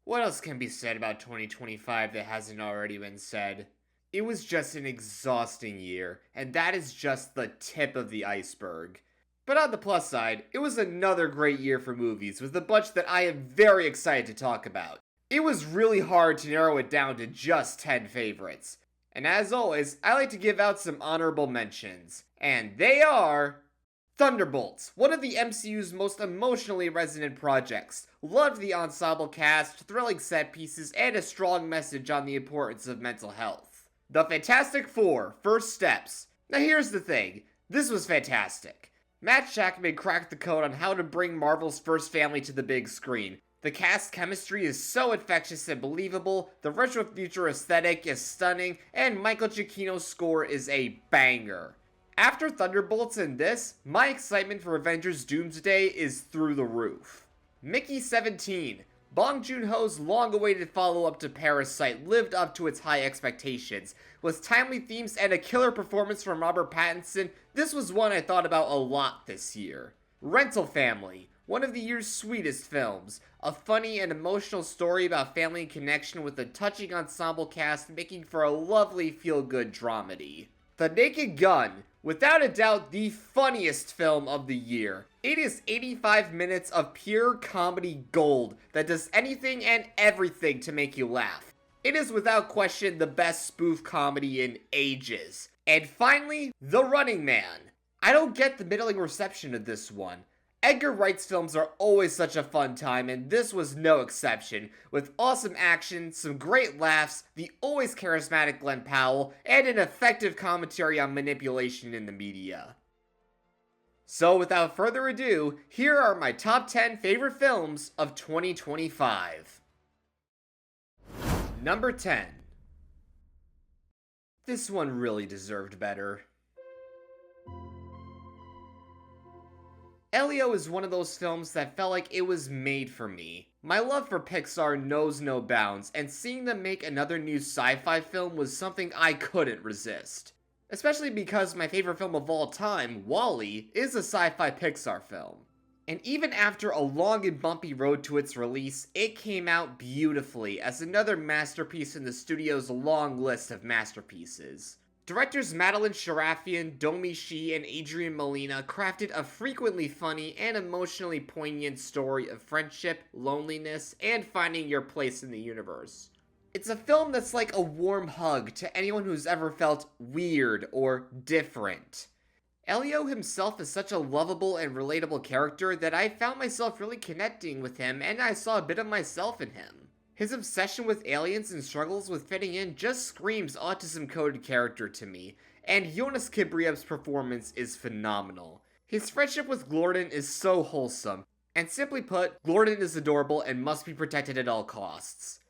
What else can be said about 2025 that hasn't already been said? It was just an exhausting year, and that is just the tip of the iceberg. But on the plus side, it was another great year for movies, with a bunch that I am very excited to talk about. It was really hard to narrow it down to just 10 favorites. And as always, I like to give out some honorable mentions. And they are... Thunderbolts, one of the MCU's most emotionally resonant projects. Loved the ensemble cast, thrilling set pieces, and a strong message on the importance of mental health. The Fantastic Four, First Steps. Now here's the thing, this was fantastic. Matt Shakman cracked the code on how to bring Marvel's first family to the big screen. The cast chemistry is so infectious and believable, the retro future aesthetic is stunning, and Michael Giacchino's score is a banger. After Thunderbolts and this, my excitement for Avengers Doomsday is through the roof. Mickey 17. Bong Joon-ho's long-awaited follow-up to Parasite lived up to its high expectations. With timely themes and a killer performance from Robert Pattinson, this was one I thought about a lot this year. Rental Family, one of the year's sweetest films. A funny and emotional story about family and connection with a touching ensemble cast making for a lovely feel-good dramedy. The Naked Gun, without a doubt the funniest film of the year. It is 85 minutes of pure comedy gold that does anything and everything to make you laugh. It is without question the best spoof comedy in ages. And finally, The Running Man. I don't get the middling reception of this one. Edgar Wright's films are always such a fun time, and this was no exception, with awesome action, some great laughs, the always charismatic Glenn Powell, and an effective commentary on manipulation in the media. So without further ado, here are my top 10 favorite films of 2025. Number 10. This one really deserved better. Elio is one of those films that felt like it was made for me. My love for Pixar knows no bounds, and seeing them make another new sci-fi film was something I couldn't resist. Especially because my favorite film of all time, WALL-E, is a sci-fi Pixar film. And even after a long and bumpy road to its release, it came out beautifully as another masterpiece in the studio's long list of masterpieces. Directors Madeline Sharafian, Domi Shi, and Adrian Molina crafted a frequently funny and emotionally poignant story of friendship, loneliness, and finding your place in the universe. It's a film that's like a warm hug to anyone who's ever felt weird or different. Elio himself is such a lovable and relatable character that I found myself really connecting with him, and I saw a bit of myself in him. His obsession with aliens and struggles with fitting in just screams autism-coded character to me, and Jonas Kibriev's performance is phenomenal. His friendship with Glorden is so wholesome, and simply put, Glorden is adorable and must be protected at all costs.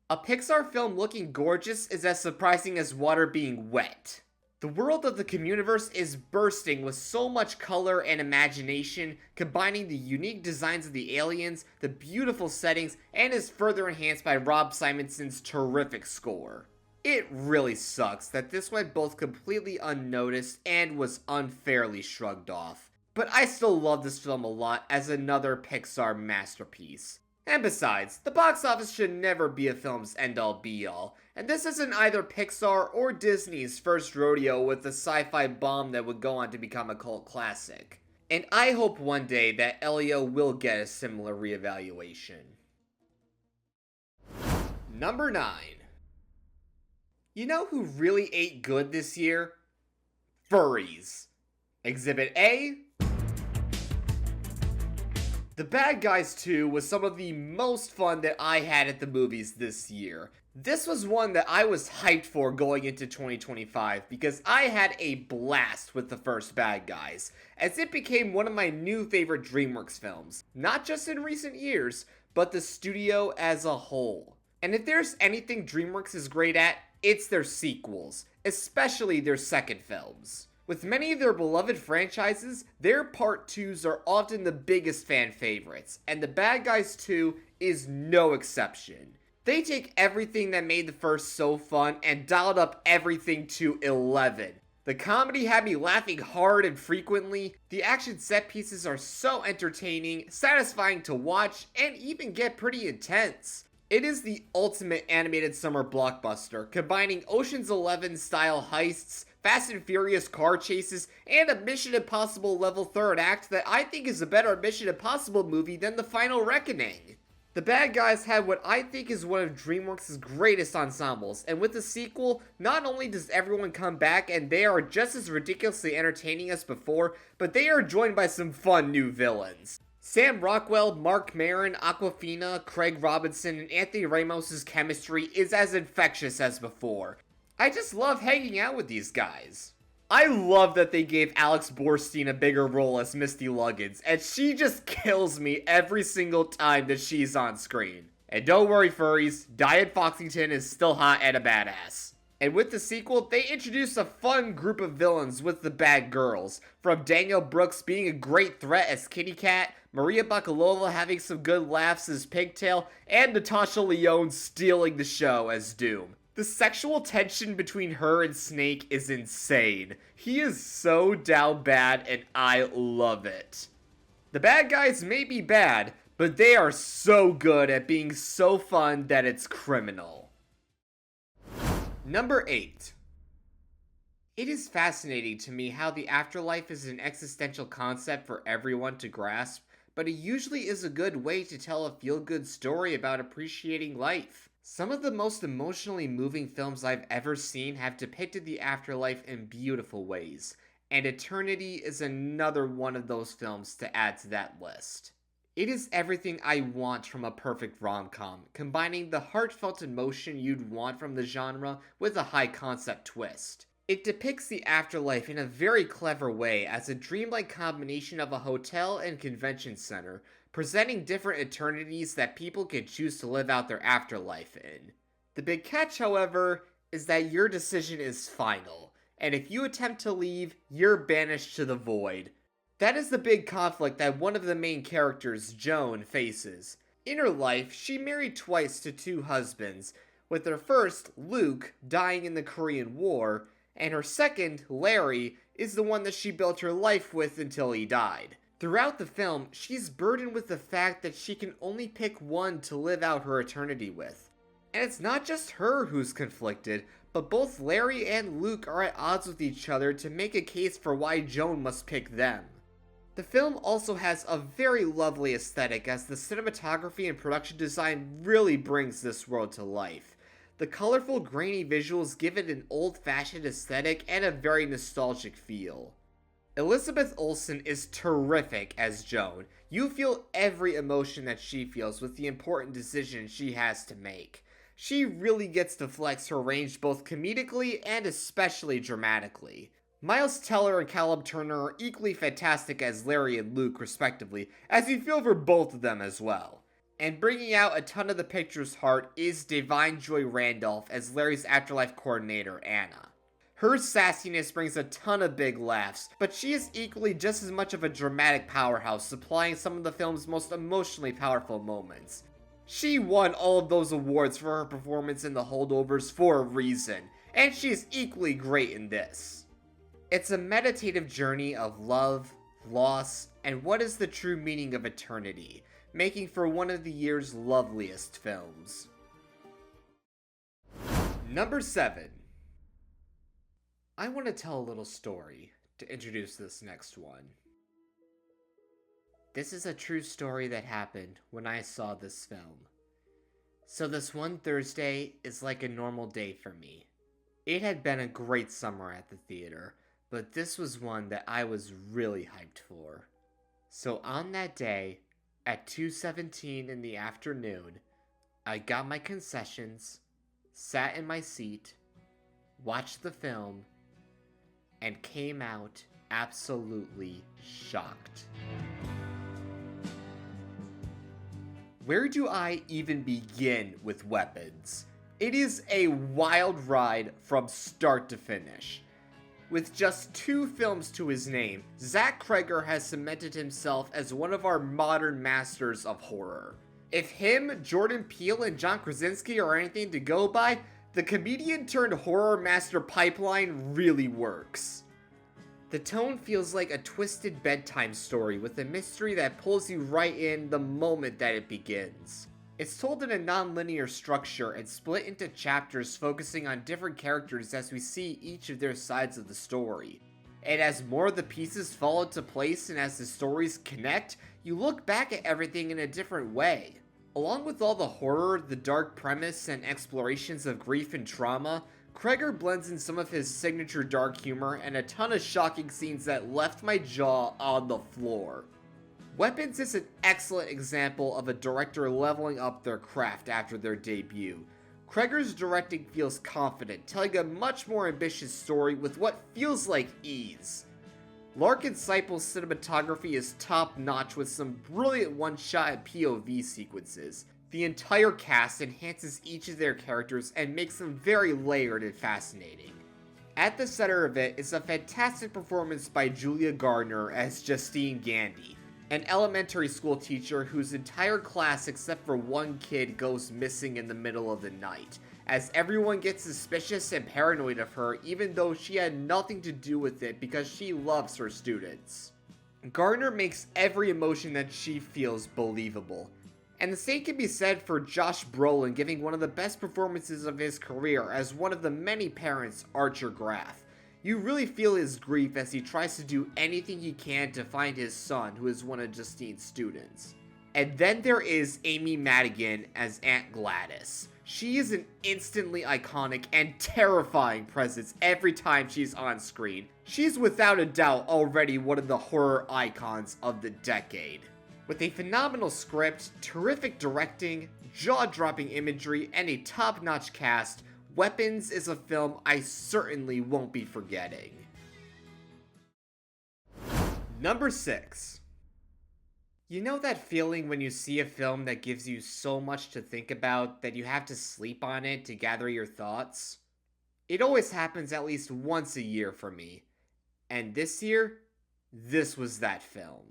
A Pixar film looking gorgeous is as surprising as water being wet. The world of the Communiverse is bursting with so much color and imagination, combining the unique designs of the aliens, the beautiful settings, and is further enhanced by Rob Simonson's terrific score. It really sucks that this went both completely unnoticed and was unfairly shrugged off. But I still love this film a lot as another Pixar masterpiece. And besides, the box office should never be a film's end-all be-all, and this isn't either Pixar or Disney's first rodeo with a sci-fi bomb that would go on to become a cult classic. And I hope one day that Elio will get a similar reevaluation. Number 9. You know who really ate good this year? Furries. Exhibit A. The Bad Guys 2 was some of the most fun that I had at the movies this year. This was one that I was hyped for going into 2025 because I had a blast with the first Bad Guys, as it became one of my new favorite DreamWorks films, not just in recent years, but the studio as a whole. And if there's anything DreamWorks is great at, it's their sequels, especially their second films. With many of their beloved franchises, their Part 2s are often the biggest fan favorites, and The Bad Guys 2 is no exception. They take everything that made the first so fun and dialed up everything to 11. The comedy had me laughing hard and frequently. The action set pieces are so entertaining, satisfying to watch, and even get pretty intense. It is the ultimate animated summer blockbuster, combining Ocean's 11 style heists, Fast and Furious car chases, and a Mission Impossible level third act that I think is a better Mission Impossible movie than The Final Reckoning. The bad guys had what I think is one of DreamWorks' greatest ensembles, and with the sequel, not only does everyone come back and they are just as ridiculously entertaining as before, but they are joined by some fun new villains. Sam Rockwell, Mark Maron, Awkwafina, Craig Robinson, and Anthony Ramos' chemistry is as infectious as before. I just love hanging out with these guys. I love that they gave Alex Borstein a bigger role as Misty Luggins, and she just kills me every single time that she's on screen. And don't worry, furries, Diane Foxington is still hot and a badass. And with the sequel, they introduced a fun group of villains with the bad girls, from Danielle Brooks being a great threat as Kitty Cat, Maria Bakalova having some good laughs as Pigtail, and Natasha Lyonne stealing the show as Doom. The sexual tension between her and Snake is insane. He is so down bad and I love it. The bad guys may be bad, but they are so good at being so fun that it's criminal. Number 8. It is fascinating to me how the afterlife is an existential concept for everyone to grasp, but it usually is a good way to tell a feel-good story about appreciating life. Some of the most emotionally moving films I've ever seen have depicted the afterlife in beautiful ways, and Eternity is another one of those films to add to that list. It is everything I want from a perfect rom-com, combining the heartfelt emotion you'd want from the genre with a high-concept twist. It depicts the afterlife in a very clever way as a dreamlike combination of a hotel and convention center, presenting different eternities that people can choose to live out their afterlife in. The big catch, however, is that your decision is final, and if you attempt to leave, you're banished to the void. That is the big conflict that one of the main characters, Joan, faces. In her life, she married twice to 2 husbands, with her first, Luke, dying in the Korean War, and her second, Larry, is the one that she built her life with until he died. Throughout the film, she's burdened with the fact that she can only pick one to live out her eternity with. And it's not just her who's conflicted, but both Larry and Luke are at odds with each other to make a case for why Joan must pick them. The film also has a very lovely aesthetic as the cinematography and production design really brings this world to life. The colorful, grainy visuals give it an old-fashioned aesthetic and a very nostalgic feel. Elizabeth Olsen is terrific as Joan. You feel every emotion that she feels with the important decisions she has to make. She really gets to flex her range both comedically and especially dramatically. Miles Teller and Callum Turner are equally fantastic as Larry and Luke respectively, as you feel for both of them as well. And bringing out a ton of the picture's heart is Divine Joy Randolph as Larry's afterlife coordinator, Anna. Her sassiness brings a ton of big laughs, but she is equally just as much of a dramatic powerhouse, supplying some of the film's most emotionally powerful moments. She won all of those awards for her performance in The Holdovers for a reason, and she is equally great in this. It's a meditative journey of love, loss, and what is the true meaning of eternity, making for one of the year's loveliest films. Number 7. I want to tell a little story to introduce this next one. This is a true story that happened when I saw this film. So this one Thursday is like a normal day for me. It had been a great summer at the theater, but this was one that I was really hyped for. So on that day, at 2:17 in the afternoon, I got my concessions, sat in my seat, watched the film, and came out absolutely shocked. Where do I even begin with Weapons? It is a wild ride from start to finish. With just 2 films to his name, Zach Cregger has cemented himself as one of our modern masters of horror. If him, Jordan Peele, and John Krasinski are anything to go by, The comedian turned horror master pipeline really works. The tone feels like a twisted bedtime story with a mystery that pulls you right in the moment that it begins. It's told in a non-linear structure and split into chapters focusing on different characters as we see each of their sides of the story. And as more of the pieces fall into place and as the stories connect, you look back at everything in a different way. Along with all the horror, the dark premise, and explorations of grief and trauma, Kreger blends in some of his signature dark humor and a ton of shocking scenes that left my jaw on the floor. Weapons is an excellent example of a director leveling up their craft after their debut. Kreger's directing feels confident, telling a much more ambitious story with what feels like ease. Larkin Seipel's cinematography is top-notch with some brilliant one-shot POV sequences. The entire cast enhances each of their characters and makes them very layered and fascinating. At the center of it is a fantastic performance by Julia Gardner as Justine Gandy, an elementary school teacher whose entire class except for one kid goes missing in the middle of the night, as everyone gets suspicious and paranoid of her even though she had nothing to do with it because she loves her students. Gardner makes every emotion that she feels believable. And the same can be said for Josh Brolin giving one of the best performances of his career as one of the many parents, Archer Graff. You really feel his grief as he tries to do anything he can to find his son, who is one of Justine's students. And then there is Amy Madigan as Aunt Gladys. She is an instantly iconic and terrifying presence every time she's on screen. She's without a doubt already one of the horror icons of the decade. With a phenomenal script, terrific directing, jaw-dropping imagery, and a top-notch cast, Weapons is a film I certainly won't be forgetting. Number 6. You know that feeling when you see a film that gives you so much to think about that you have to sleep on it to gather your thoughts? It always happens at least once a year for me. And this year, this was that film.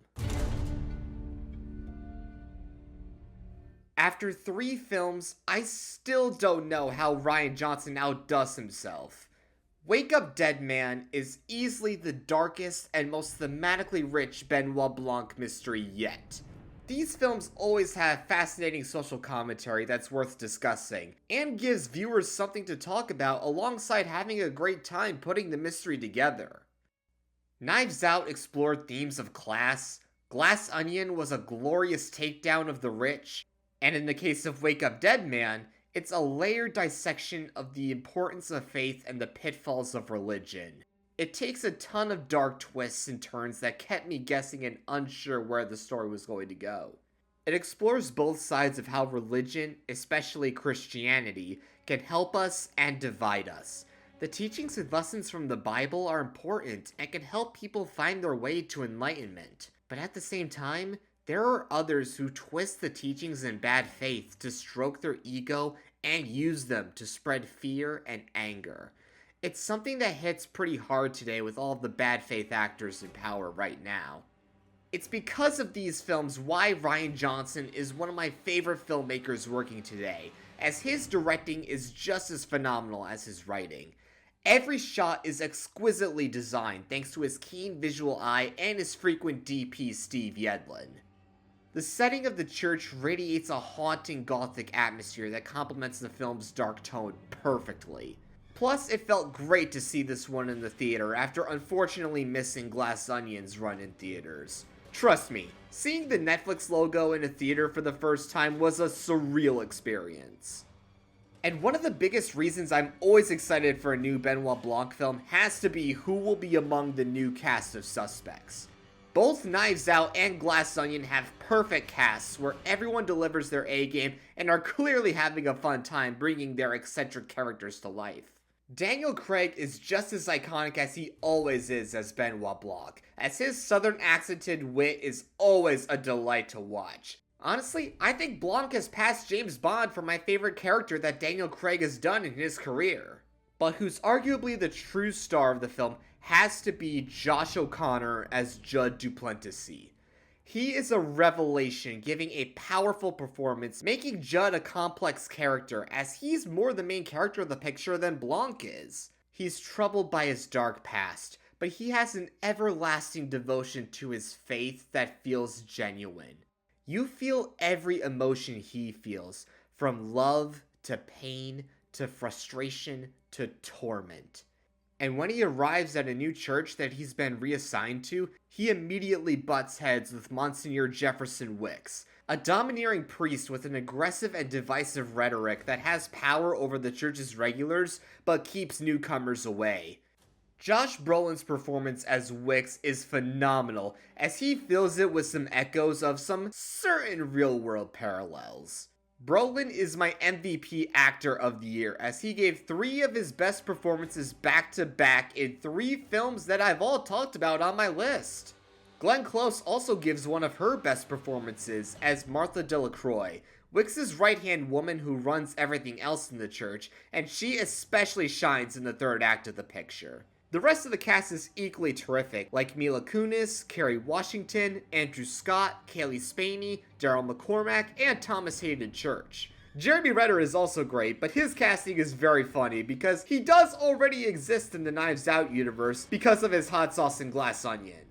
After 3 films, I still don't know how Rian Johnson outdoes himself. Wake Up Dead Man is easily the darkest and most thematically rich Benoit Blanc mystery yet. These films always have fascinating social commentary that's worth discussing, and gives viewers something to talk about alongside having a great time putting the mystery together. Knives Out explored themes of class, Glass Onion was a glorious takedown of the rich, and in the case of Wake Up Dead Man, it's a layered dissection of the importance of faith and the pitfalls of religion. It takes a ton of dark twists and turns that kept me guessing and unsure where the story was going to go. It explores both sides of how religion, especially Christianity, can help us and divide us. The teachings and lessons from the Bible are important and can help people find their way to enlightenment. But at the same time, there are others who twist the teachings in bad faith to stroke their ego and use them to spread fear and anger. It's something that hits pretty hard today with all of the bad faith actors in power right now. It's because of these films why Rian Johnson is one of my favorite filmmakers working today, as his directing is just as phenomenal as his writing. Every shot is exquisitely designed thanks to his keen visual eye and his frequent DP Steve Yedlin. The setting of the church radiates a haunting gothic atmosphere that complements the film's dark tone perfectly. Plus, it felt great to see this one in the theater after unfortunately missing Glass Onion's run in theaters. Trust me, seeing the Netflix logo in a theater for the first time was a surreal experience. And one of the biggest reasons I'm always excited for a new Benoit Blanc film has to be who will be among the new cast of suspects. Both Knives Out and Glass Onion have perfect casts where everyone delivers their A-game and are clearly having a fun time bringing their eccentric characters to life. Daniel Craig is just as iconic as he always is as Benoit Blanc, as his southern accented wit is always a delight to watch. Honestly, I think Blanc has passed James Bond for my favorite character that Daniel Craig has done in his career. But who's arguably the true star of the film has to be Josh O'Connor as Judd Duplessis. He is a revelation, giving a powerful performance, making Judd a complex character, as he's more the main character of the picture than Blanc is. He's troubled by his dark past, but he has an everlasting devotion to his faith that feels genuine. You feel every emotion he feels, from love to pain to frustration to torment. And when he arrives at a new church that he's been reassigned to, he immediately butts heads with Monsignor Jefferson Wicks, a domineering priest with an aggressive and divisive rhetoric that has power over the church's regulars, but keeps newcomers away. Josh Brolin's performance as Wicks is phenomenal, as he fills it with some echoes of some certain real-world parallels. Brolin is my MVP actor of the year, as he gave 3 of his best performances back-to-back in 3 films that I've all talked about on my list. Glenn Close also gives one of her best performances as Martha Delacroix, Wicks' right-hand woman who runs everything else in the church, and she especially shines in the third act of the picture. The rest of the cast is equally terrific, like Mila Kunis, Kerry Washington, Andrew Scott, Kaylee Spaney, Daryl McCormack, and Thomas Hayden Church. Jeremy Renner is also great, but his casting is very funny because he does already exist in the Knives Out universe because of his hot sauce and glass onion.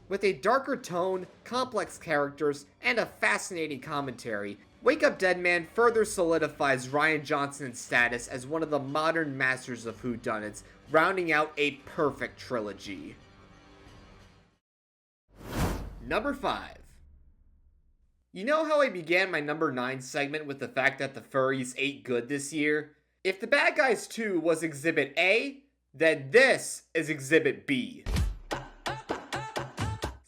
With a darker tone, complex characters, and a fascinating commentary, Wake Up Dead Man further solidifies Rian Johnson's status as one of the modern masters of whodunits, rounding out a perfect trilogy. Number 5. You know how I began my number 9 segment with the fact that the furries ate good this year? If The Bad Guys 2 was Exhibit A, then this is Exhibit B.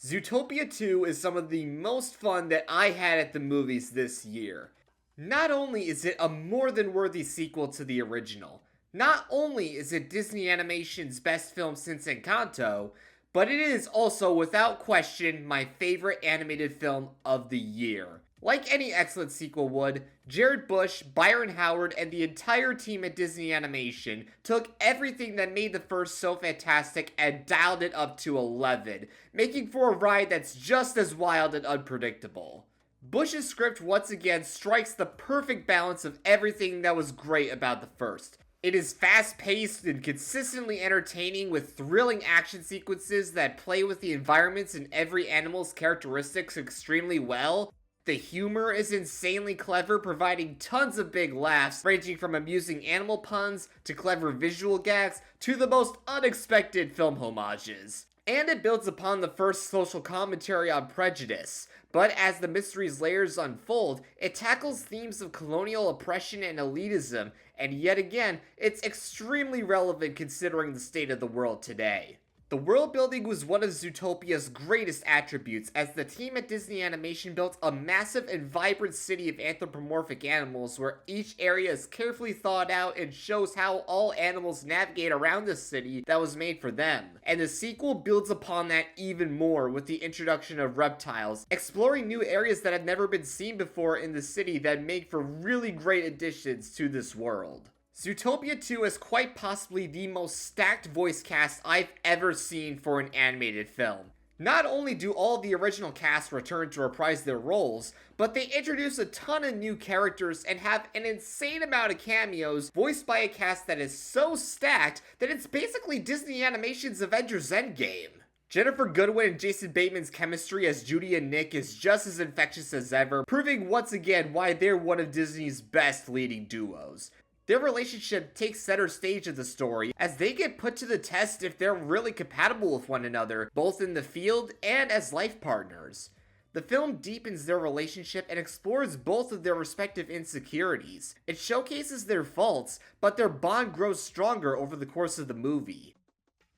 Zootopia 2 is some of the most fun that I had at the movies this year. Not only is it a more than worthy sequel to the original, not only is it Disney Animation's best film since Encanto, but it is also without question my favorite animated film of the year. Like any excellent sequel would, Jared Bush, Byron Howard, and the entire team at Disney Animation took everything that made the first so fantastic and dialed it up to 11, making for a ride that's just as wild and unpredictable. Bush's script once again strikes the perfect balance of everything that was great about the first. It is fast-paced and consistently entertaining with thrilling action sequences that play with the environments and every animal's characteristics extremely well. The humor is insanely clever, providing tons of big laughs, ranging from amusing animal puns, to clever visual gags, to the most unexpected film homages. And it builds upon the first social commentary on prejudice, but as the mystery's layers unfold, it tackles themes of colonial oppression and elitism, and yet again, it's extremely relevant considering the state of the world today. The world building was one of Zootopia's greatest attributes, as the team at Disney Animation built a massive and vibrant city of anthropomorphic animals where each area is carefully thought out and shows how all animals navigate around the city that was made for them. And the sequel builds upon that even more with the introduction of reptiles, exploring new areas that have never been seen before in the city that make for really great additions to this world. Zootopia 2 is quite possibly the most stacked voice cast I've ever seen for an animated film. Not only do all the original cast return to reprise their roles, but they introduce a ton of new characters and have an insane amount of cameos voiced by a cast that is so stacked that it's basically Disney Animation's Avengers Endgame. Jennifer Goodwin and Jason Bateman's chemistry as Judy and Nick is just as infectious as ever, proving once again why they're one of Disney's best leading duos. Their relationship takes center stage of the story as they get put to the test if they're really compatible with one another, both in the field and as life partners. The film deepens their relationship and explores both of their respective insecurities. It showcases their faults, but their bond grows stronger over the course of the movie.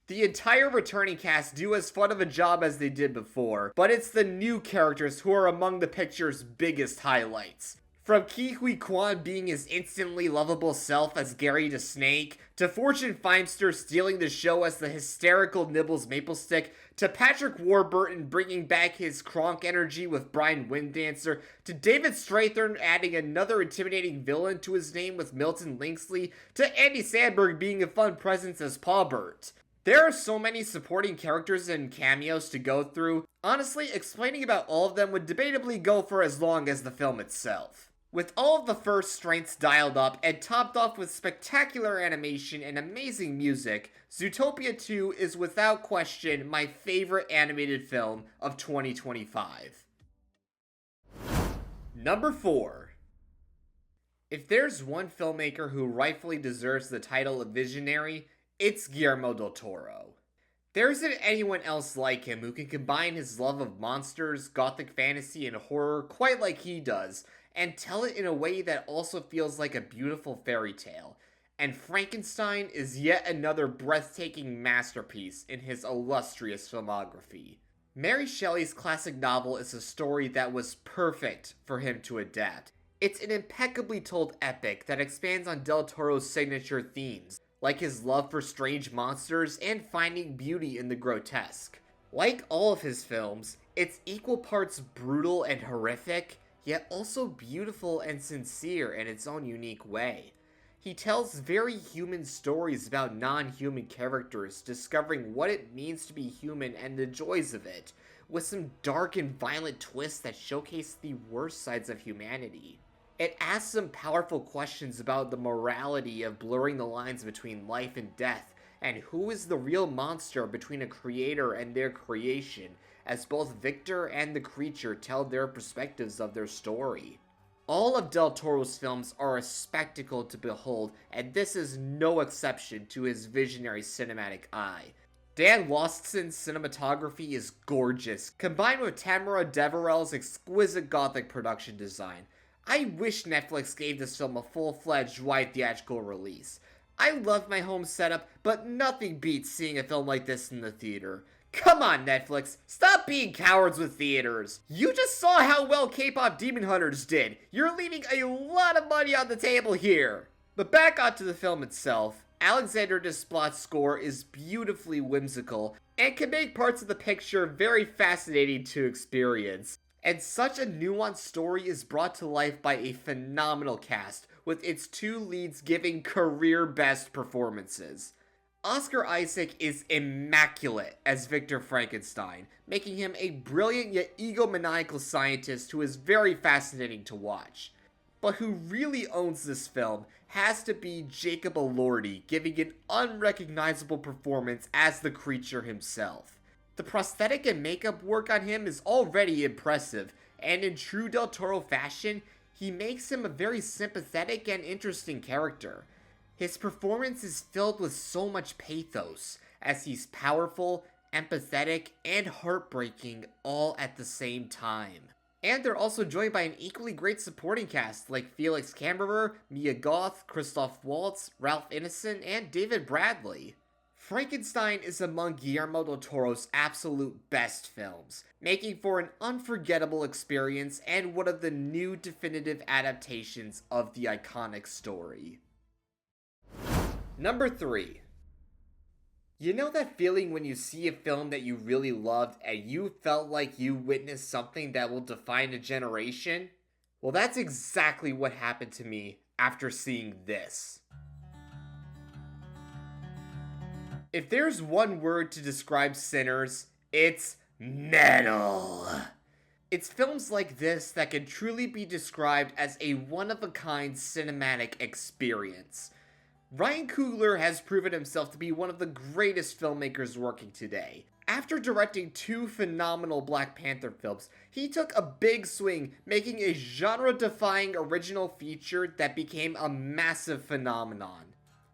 The entire returning cast do as fun of a job as they did before, but it's the new characters who are among the picture's biggest highlights. From Ke Huy Quan being his instantly lovable self as Gary the Snake, to Fortune Feimster stealing the show as the hysterical Nibbles Maplestick, to Patrick Warburton bringing back his Kronk energy with Brian Winddancer, to David Strathairn adding another intimidating villain to his name with Milton Linksley, to Andy Samberg being a fun presence as Paw Bert. There are so many supporting characters and cameos to go through. Honestly, explaining about all of them would debatably go for as long as the film itself. With all of the first strengths dialed up and topped off with spectacular animation and amazing music, Zootopia 2 is without question my favorite animated film of 2025. Number 4. If there's one filmmaker who rightfully deserves the title of visionary, it's Guillermo del Toro. There isn't anyone else like him who can combine his love of monsters, gothic fantasy, and horror quite like he does, and tell it in a way that also feels like a beautiful fairy tale. And Frankenstein is yet another breathtaking masterpiece in his illustrious filmography. Mary Shelley's classic novel is a story that was perfect for him to adapt. It's an impeccably told epic that expands on Del Toro's signature themes, like his love for strange monsters and finding beauty in the grotesque. Like all of his films, it's equal parts brutal and horrific, yet also beautiful and sincere in its own unique way. He tells very human stories about non-human characters discovering what it means to be human and the joys of it, with some dark and violent twists that showcase the worst sides of humanity. It asks some powerful questions about the morality of blurring the lines between life and death, and who is the real monster between a creator and their creation, as both Victor and the creature tell their perspectives of their story. All of Del Toro's films are a spectacle to behold, and this is no exception to his visionary cinematic eye. Dan Lostson's cinematography is gorgeous, combined with Tamara Deverell's exquisite gothic production design. I wish Netflix gave this film a full-fledged wide theatrical release. I love my home setup, but nothing beats seeing a film like this in the theater. Come on, Netflix, stop being cowards with theaters. You just saw how well K-pop Demon Hunters did. You're leaving a lot of money on the table here. But back onto the film itself, Alexander Desplat's score is beautifully whimsical and can make parts of the picture very fascinating to experience. And such a nuanced story is brought to life by a phenomenal cast, with its two leads giving career-best performances. Oscar Isaac is immaculate as Victor Frankenstein, making him a brilliant yet egomaniacal scientist who is very fascinating to watch. But who really owns this film has to be Jacob Elordi, giving an unrecognizable performance as the creature himself. The prosthetic and makeup work on him is already impressive, and in true Del Toro fashion, he makes him a very sympathetic and interesting character. His performance is filled with so much pathos, as he's powerful, empathetic, and heartbreaking all at the same time. And they're also joined by an equally great supporting cast like Felix Camberer, Mia Goth, Christoph Waltz, Ralph Ineson, and David Bradley. Frankenstein is among Guillermo del Toro's absolute best films, making for an unforgettable experience and one of the new definitive adaptations of the iconic story. Number 3. You know that feeling when you see a film that you really loved and you felt like you witnessed something that will define a generation? Well, that's exactly what happened to me after seeing this. If there's one word to describe Sinners, it's metal. It's films like this that can truly be described as a one-of-a-kind cinematic experience. Ryan Coogler has proven himself to be one of the greatest filmmakers working today. After directing 2 phenomenal Black Panther films, he took a big swing, making a genre-defying original feature that became a massive phenomenon.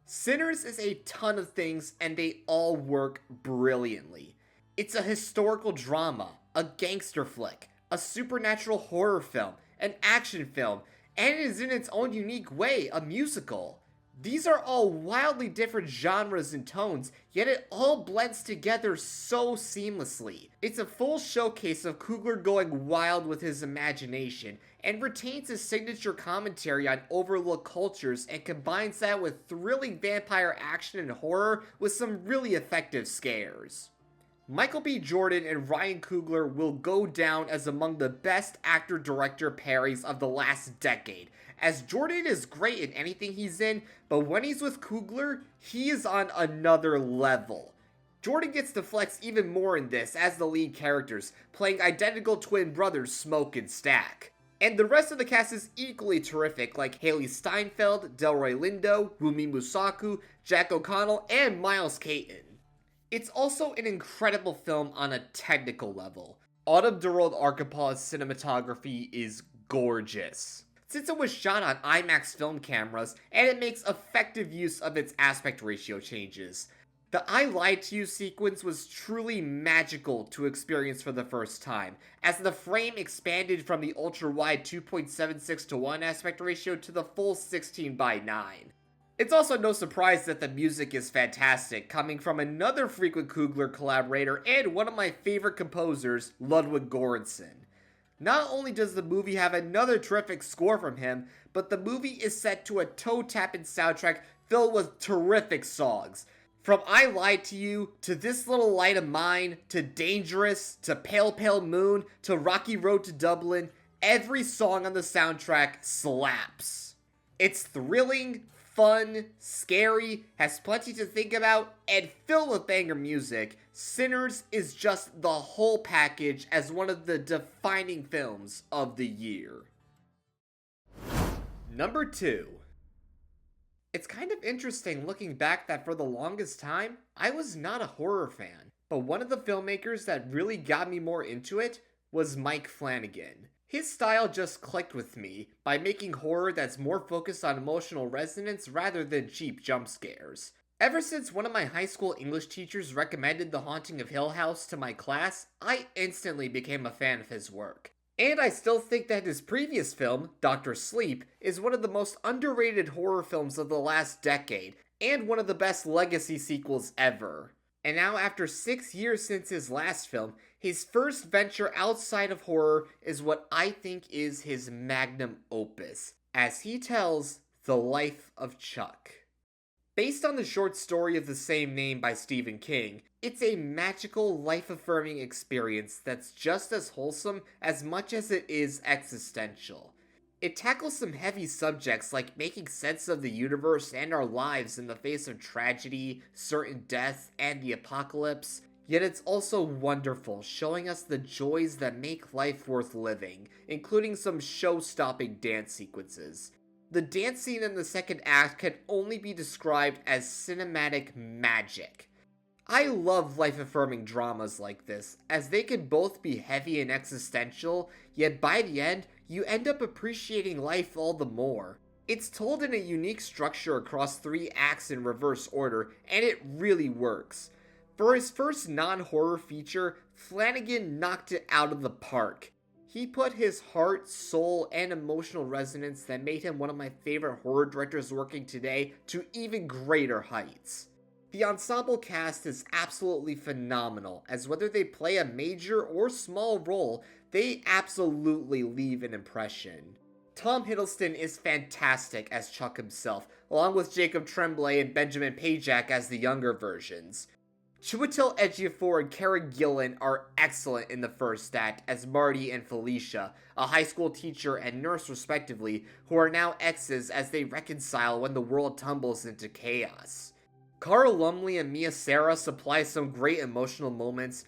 Sinners is a ton of things, and they all work brilliantly. It's a historical drama, a gangster flick, a supernatural horror film, an action film, and it is in its own unique way a musical. These are all wildly different genres and tones, yet it all blends together so seamlessly. It's a full showcase of Coogler going wild with his imagination, and retains his signature commentary on overlooked cultures and combines that with thrilling vampire action and horror with some really effective scares. Michael B. Jordan and Ryan Coogler will go down as among the best actor-director pairings of the last decade, as Jordan is great in anything he's in, but when he's with Coogler, he is on another level. Jordan gets to flex even more in this as the lead characters, playing identical twin brothers Smoke and Stack. And the rest of the cast is equally terrific, like Haley Steinfeld, Delroy Lindo, Wumi Musaku, Jack O'Connell, and Miles Caton. It's also an incredible film on a technical level. Autumn Durald Archipelag's cinematography is gorgeous, since it was shot on IMAX film cameras and it makes effective use of its aspect ratio changes. The I Lied to You sequence was truly magical to experience for the first time, as the frame expanded from the ultra-wide 2.76:1 aspect ratio to the full 16:9. It's also no surprise that the music is fantastic, coming from another frequent Coogler collaborator and one of my favorite composers, Ludwig Göransson. Not only does the movie have another terrific score from him, but the movie is set to a toe-tapping soundtrack filled with terrific songs. From I Lied to You, to This Little Light of Mine, to Dangerous, to Pale Pale Moon, to Rocky Road to Dublin, every song on the soundtrack slaps. It's thrilling, fun, scary, has plenty to think about, and filled with banger music. Sinners is just the whole package as one of the defining films of the year. Number 2. It's kind of interesting looking back that for the longest time, I was not a horror fan. But one of the filmmakers that really got me more into it was Mike Flanagan. His style just clicked with me by making horror that's more focused on emotional resonance rather than cheap jump scares. Ever since one of my high school English teachers recommended The Haunting of Hill House to my class, I instantly became a fan of his work. And I still think that his previous film, Dr. Sleep, is one of the most underrated horror films of the last decade, and one of the best legacy sequels ever. And now, after 6 years since his last film, his first venture outside of horror is what I think is his magnum opus, as he tells the life of Chuck. Based on the short story of the same name by Stephen King, it's a magical, life-affirming experience that's just as wholesome as much as it is existential. It tackles some heavy subjects like making sense of the universe and our lives in the face of tragedy, certain death, and the apocalypse, yet it's also wonderful, showing us the joys that make life worth living, including some show-stopping dance sequences. The dance scene in the second act can only be described as cinematic magic. I love life-affirming dramas like this, as they can both be heavy and existential, yet by the end, you end up appreciating life all the more. It's told in a unique structure across 3 acts in reverse order, and it really works. For his first non-horror feature, Flanagan knocked it out of the park. He put his heart, soul, and emotional resonance that made him one of my favorite horror directors working today to even greater heights. The ensemble cast is absolutely phenomenal, as whether they play a major or small role, they absolutely leave an impression. Tom Hiddleston is fantastic as Chuck himself, along with Jacob Tremblay and Benjamin Pajak as the younger versions. Chiwetel Ejiofor and Karen Gillan are excellent in the first act as Marty and Felicia, a high school teacher and nurse respectively, who are now exes as they reconcile when the world tumbles into chaos. Carl Lumley and Mia Sara supply some great emotional moments,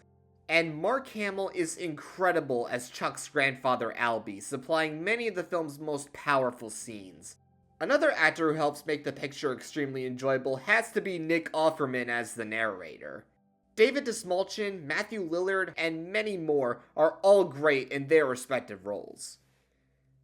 and Mark Hamill is incredible as Chuck's grandfather Albie, supplying many of the film's most powerful scenes. Another actor who helps make the picture extremely enjoyable has to be Nick Offerman as the narrator. David Dastmalchian, Matthew Lillard, and many more are all great in their respective roles.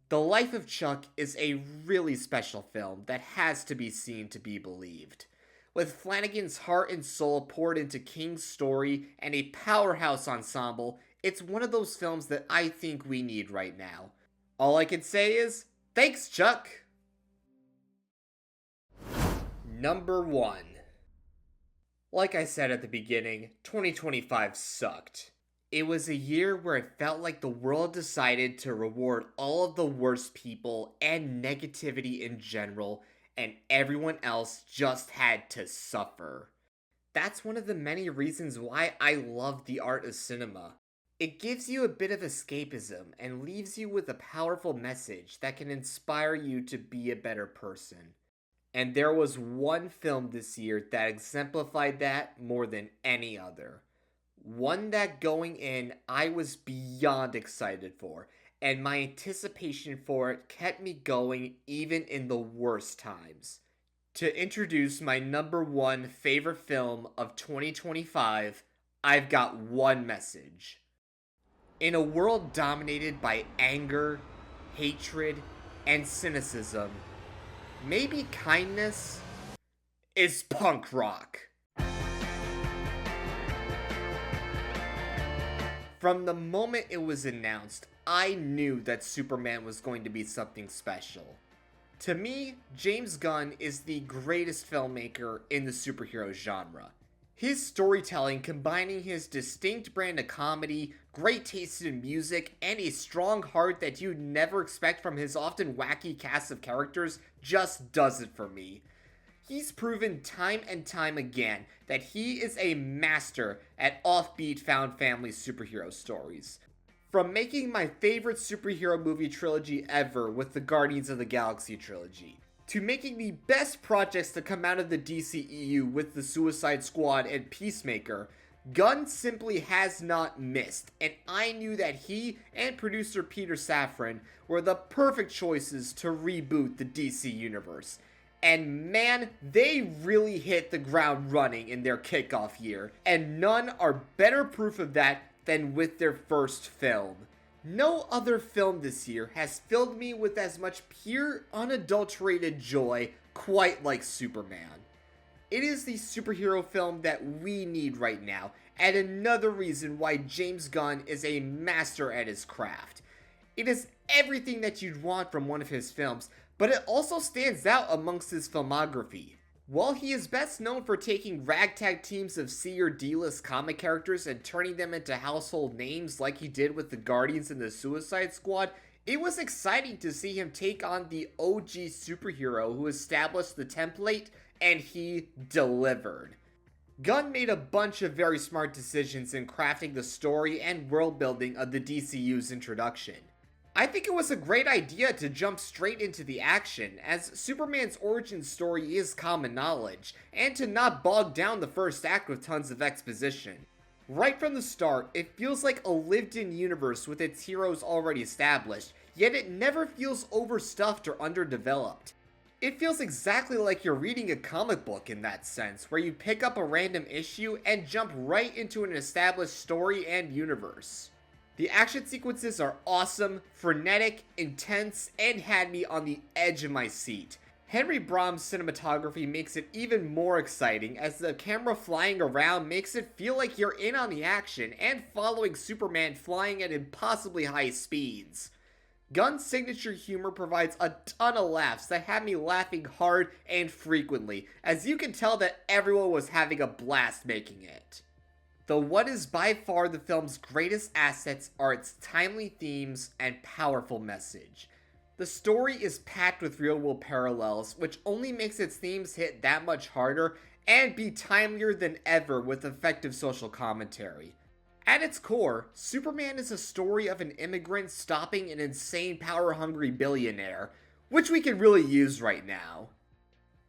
The Life of Chuck is a really special film that has to be seen to be believed. With Flanagan's heart and soul poured into King's story and a powerhouse ensemble, it's one of those films that I think we need right now. All I can say is, thanks, Chuck! Number 1. Like I said at the beginning, 2025 sucked. It was a year where it felt like the world decided to reward all of the worst people and negativity in general, and everyone else just had to suffer. That's one of the many reasons why I love the art of cinema. It gives you a bit of escapism and leaves you with a powerful message that can inspire you to be a better person. And there was one film this year that exemplified that more than any other. One that going in, I was beyond excited for, and my anticipation for it kept me going even in the worst times. To introduce my number one favorite film of 2025, I've got one message. In a world dominated by anger, hatred, and cynicism, maybe kindness is punk rock. From the moment it was announced, I knew that Superman was going to be something special. To me, James Gunn is the greatest filmmaker in the superhero genre. His storytelling, combining his distinct brand of comedy, great taste in music, and a strong heart that you'd never expect from his often wacky cast of characters, just does it for me. He's proven time and time again that he is a master at offbeat found family superhero stories. From making my favorite superhero movie trilogy ever with the Guardians of the Galaxy trilogy, to making the best projects to come out of the DCEU with the Suicide Squad and Peacemaker, Gunn simply has not missed, and I knew that he and producer Peter Safran were the perfect choices to reboot the DC universe. And man, they really hit the ground running in their kickoff year, and none are better proof of that than with their first film. No other film this year has filled me with as much pure, unadulterated joy quite like Superman. It is the superhero film that we need right now, and another reason why James Gunn is a master at his craft. It is everything that you'd want from one of his films, but it also stands out amongst his filmography. While he is best known for taking ragtag teams of C or D-list comic characters and turning them into household names like he did with the Guardians and the Suicide Squad, it was exciting to see him take on the OG superhero who established the template, and he delivered. Gunn made a bunch of very smart decisions in crafting the story and world building of the DCU's introduction. I think it was a great idea to jump straight into the action, as Superman's origin story is common knowledge, and to not bog down the first act with tons of exposition. Right from the start, it feels like a lived-in universe with its heroes already established, yet it never feels overstuffed or underdeveloped. It feels exactly like you're reading a comic book in that sense, where you pick up a random issue and jump right into an established story and universe. The action sequences are awesome, frenetic, intense, and had me on the edge of my seat. Henry Brahms' cinematography makes it even more exciting, as the camera flying around makes it feel like you're in on the action and following Superman flying at impossibly high speeds. Gunn's signature humor provides a ton of laughs that had me laughing hard and frequently, as you can tell that everyone was having a blast making it. Though what is by far the film's greatest assets are its timely themes and powerful message. The story is packed with real-world parallels, which only makes its themes hit that much harder and be timelier than ever with effective social commentary. At its core, Superman is a story of an immigrant stopping an insane power-hungry billionaire, which we can really use right now.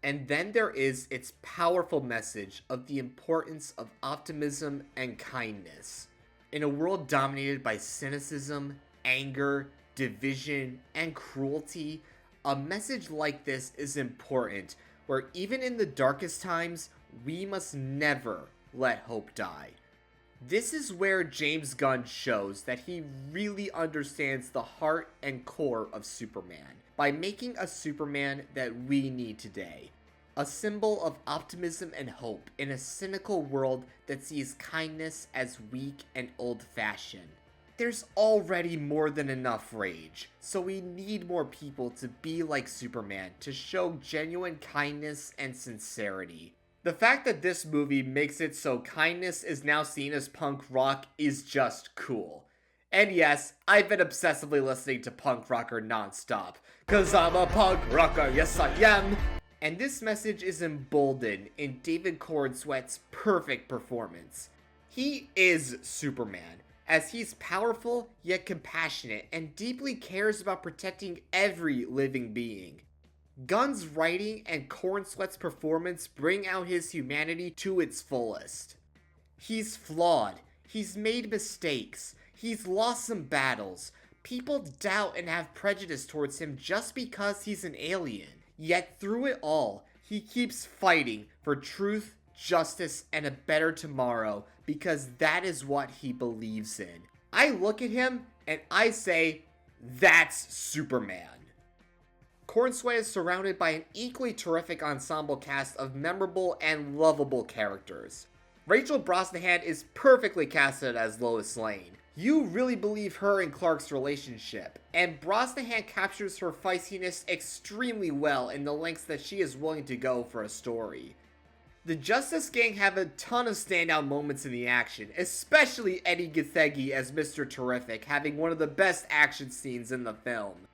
And then there is its powerful message of the importance of optimism and kindness. In a world dominated by cynicism, anger, division, and cruelty, a message like this is important, where even in the darkest times, we must never let hope die. This is where James Gunn shows that he really understands the heart and core of Superman, by making a Superman that we need today. A symbol of optimism and hope in a cynical world that sees kindness as weak and old-fashioned. There's already more than enough rage, so we need more people to be like Superman to show genuine kindness and sincerity. The fact that this movie makes it so kindness is now seen as punk rock is just cool. And yes, I've been obsessively listening to punk rocker nonstop, 'cause I'm a punk rocker, yes I am! And this message is emboldened in David Corenswet's perfect performance. He is Superman, as he's powerful yet compassionate and deeply cares about protecting every living being. Gunn's writing and Cornsweat's performance bring out his humanity to its fullest. He's flawed, he's made mistakes, he's lost some battles. People doubt and have prejudice towards him just because he's an alien. Yet through it all, he keeps fighting for truth, justice, and a better tomorrow because that is what he believes in. I look at him and I say, that's Superman. Cornsway is surrounded by an equally terrific ensemble cast of memorable and lovable characters. Rachel Brosnahan is perfectly casted as Lois Lane. You really believe her and Clark's relationship, and Brosnahan captures her feistiness extremely well in the lengths that she is willing to go for a story. The Justice Gang have a ton of standout moments in the action, especially Eddie Gathegi as Mr. Terrific having one of the best action scenes in the film.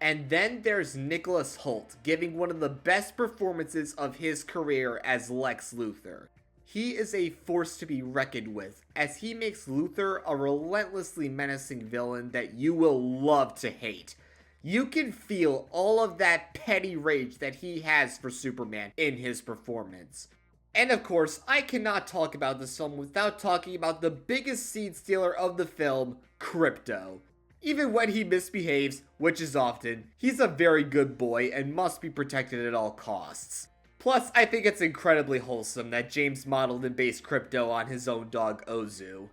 And then there's Nicholas Hoult giving one of the best performances of his career as Lex Luthor. He is a force to be reckoned with, as he makes Luthor a relentlessly menacing villain that you will love to hate. You can feel all of that petty rage that he has for Superman in his performance. And of course, I cannot talk about this film without talking about the biggest seed stealer of the film, Krypto. Even when he misbehaves, which is often, he's a very good boy and must be protected at all costs. Plus, I think it's incredibly wholesome that James modeled and based Krypto on his own dog, Ozu.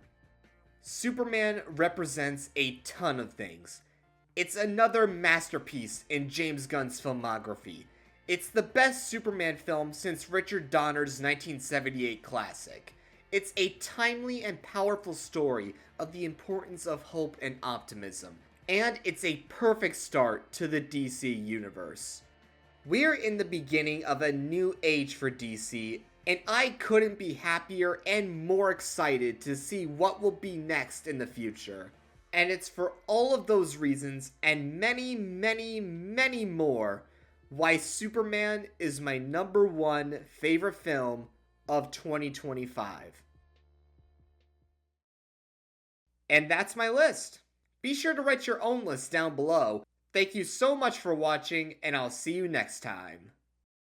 Superman represents a ton of things. It's another masterpiece in James Gunn's filmography. It's the best Superman film since Richard Donner's 1978 classic. It's a timely and powerful story of the importance of hope and optimism. And it's a perfect start to the DC universe. We're in the beginning of a new age for DC, and I couldn't be happier and more excited to see what will be next in the future. And it's for all of those reasons, and many, many, many more, why Superman is my #1 favorite film of 2025. And that's my list. Be sure to write your own list down below. Thank you so much for watching, and I'll see you next time.